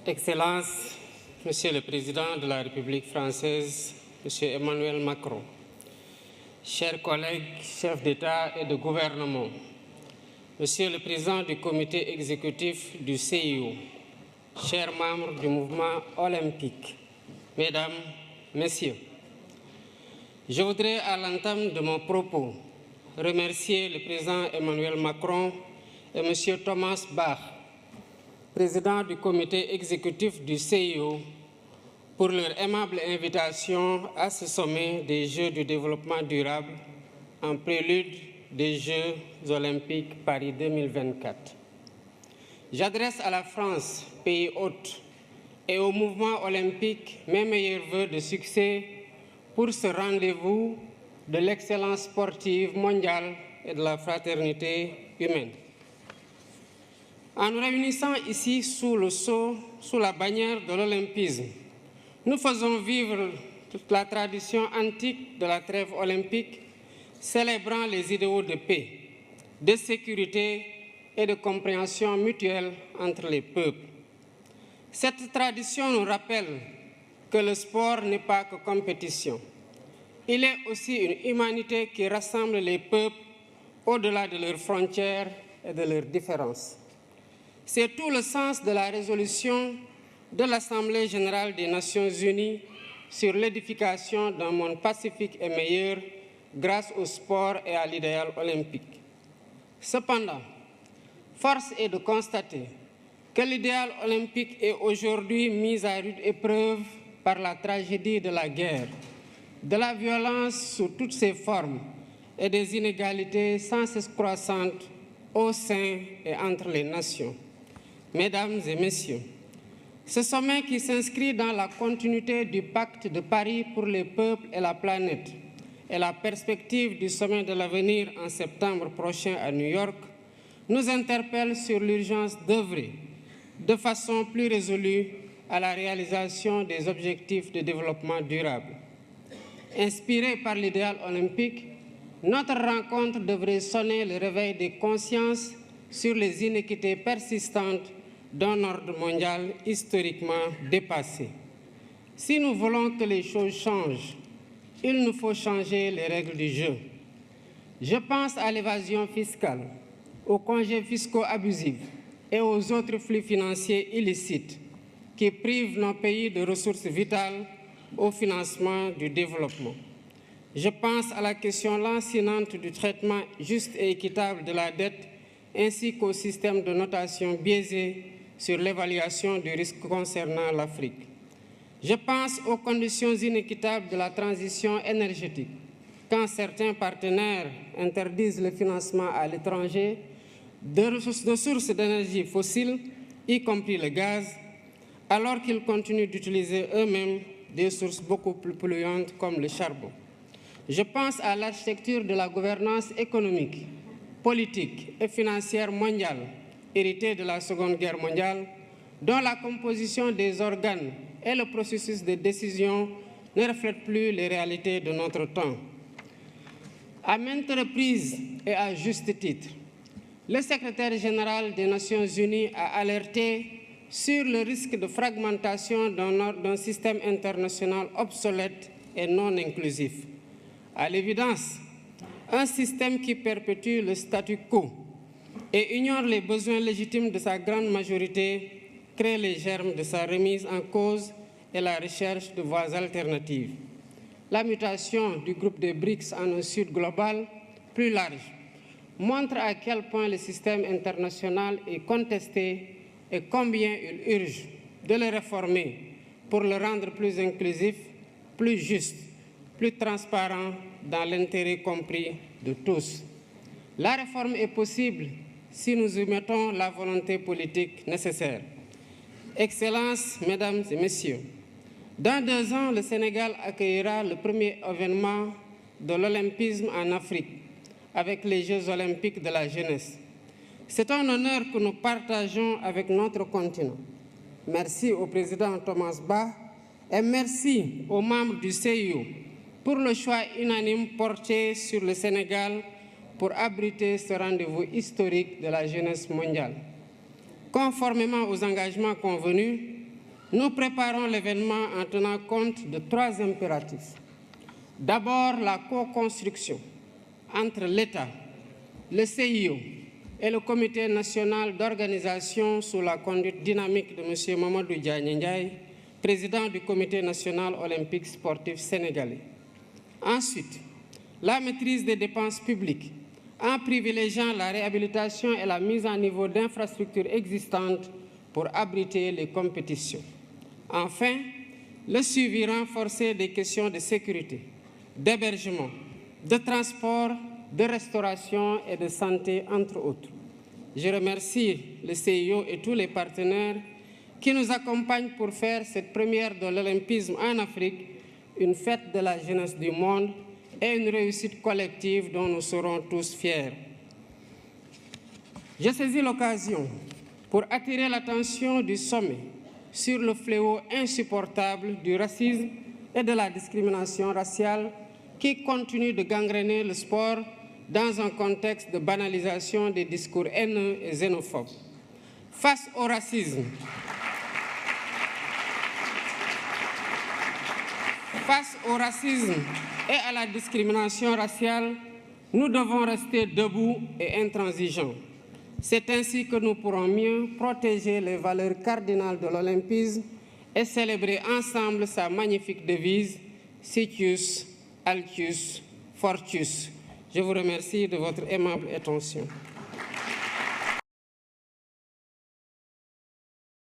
Excellences, Monsieur le Président de la République française, Monsieur Emmanuel Macron, chers collègues, chefs d'État et de gouvernement, Monsieur le Président du Comité exécutif du CIO, chers membres du mouvement olympique, Mesdames, Messieurs, je voudrais à l'entame de mon propos remercier le Président Emmanuel Macron et Monsieur Thomas Bach, Président du Comité exécutif du CIO, pour leur aimable invitation à ce sommet des Jeux du développement durable en prélude des Jeux olympiques Paris 2024. J'adresse à la France, pays hôte, et au mouvement olympique mes meilleurs vœux de succès pour ce rendez-vous de l'excellence sportive mondiale et de la fraternité humaine. En nous réunissant ici sous la bannière de l'olympisme, nous faisons vivre toute la tradition antique de la trêve olympique, célébrant les idéaux de paix, de sécurité et de compréhension mutuelle entre les peuples. Cette tradition nous rappelle que le sport n'est pas que compétition. Il est aussi une humanité qui rassemble les peuples au-delà de leurs frontières et de leurs différences. C'est tout le sens de la résolution de l'Assemblée générale des Nations unies sur l'édification d'un monde pacifique et meilleur grâce au sport et à l'idéal olympique. Cependant, force est de constater que l'idéal olympique est aujourd'hui mis à rude épreuve par la tragédie de la guerre, de la violence sous toutes ses formes et des inégalités sans cesse croissantes au sein et entre les nations. Mesdames et Messieurs, ce sommet qui s'inscrit dans la continuité du pacte de Paris pour les peuples et la planète et la perspective du sommet de l'avenir en septembre prochain à New York nous interpelle sur l'urgence d'œuvrer de façon plus résolue à la réalisation des objectifs de développement durable. Inspirée par l'idéal olympique, notre rencontre devrait sonner le réveil des consciences sur les inéquités persistantes d'un ordre mondial historiquement dépassé. Si nous voulons que les choses changent, il nous faut changer les règles du jeu. Je pense à l'évasion fiscale, aux congés fiscaux abusifs et aux autres flux financiers illicites qui privent nos pays de ressources vitales au financement du développement. Je pense à la question lancinante du traitement juste et équitable de la dette ainsi qu'au système de notation biaisé sur l'évaluation du risque concernant l'Afrique. Je pense aux conditions inéquitables de la transition énergétique, quand certains partenaires interdisent le financement à l'étranger de sources d'énergie fossiles, y compris le gaz, alors qu'ils continuent d'utiliser eux-mêmes des sources beaucoup plus polluantes comme le charbon. Je pense à l'architecture de la gouvernance économique, politique et financière mondiale, héritée de la Seconde Guerre mondiale, dont la composition des organes et le processus de décision ne reflètent plus les réalités de notre temps. À maintes reprises et à juste titre, le secrétaire général des Nations unies a alerté sur le risque de fragmentation d'un système international obsolète et non inclusif. À l'évidence, un système qui perpétue le statu quo et ignore les besoins légitimes de sa grande majorité crée les germes de sa remise en cause et la recherche de voies alternatives. La mutation du groupe des BRICS en un sud global plus large montre à quel point le système international est contesté et combien il urge de le réformer pour le rendre plus inclusif, plus juste, plus transparent dans l'intérêt compris de tous. La réforme est possible si nous y mettons la volonté politique nécessaire. Excellences, Mesdames et Messieurs, dans 2 ans, le Sénégal accueillera le premier événement de l'olympisme en Afrique avec les Jeux olympiques de la jeunesse. C'est un honneur que nous partageons avec notre continent. Merci au président Thomas Bach et merci aux membres du CIO pour le choix unanime porté sur le Sénégal pour abriter ce rendez-vous historique de la jeunesse mondiale. Conformément aux engagements convenus, nous préparons l'événement en tenant compte de 3 impératifs. D'abord, la co-construction entre l'État, le CIO et le Comité national d'organisation sous la conduite dynamique de M. Mamadou Diagne Ndiaye, président du Comité national olympique sportif sénégalais. Ensuite, la maîtrise des dépenses publiques en privilégiant la réhabilitation et la mise à niveau d'infrastructures existantes pour abriter les compétitions. Enfin, le suivi renforcé des questions de sécurité, d'hébergement, de transport, de restauration et de santé, entre autres. Je remercie le CIO et tous les partenaires qui nous accompagnent pour faire cette première de l'olympisme en Afrique une fête de la jeunesse du monde et une réussite collective dont nous serons tous fiers. Je saisis l'occasion pour attirer l'attention du sommet sur le fléau insupportable du racisme et de la discrimination raciale qui continue de gangréner le sport dans un contexte de banalisation des discours haineux et xénophobes. Face au racisme, et à la discrimination raciale, nous devons rester debout et intransigeants. C'est ainsi que nous pourrons mieux protéger les valeurs cardinales de l'olympisme et célébrer ensemble sa magnifique devise « Citius, Altius, Fortius ». Je vous remercie de votre aimable attention.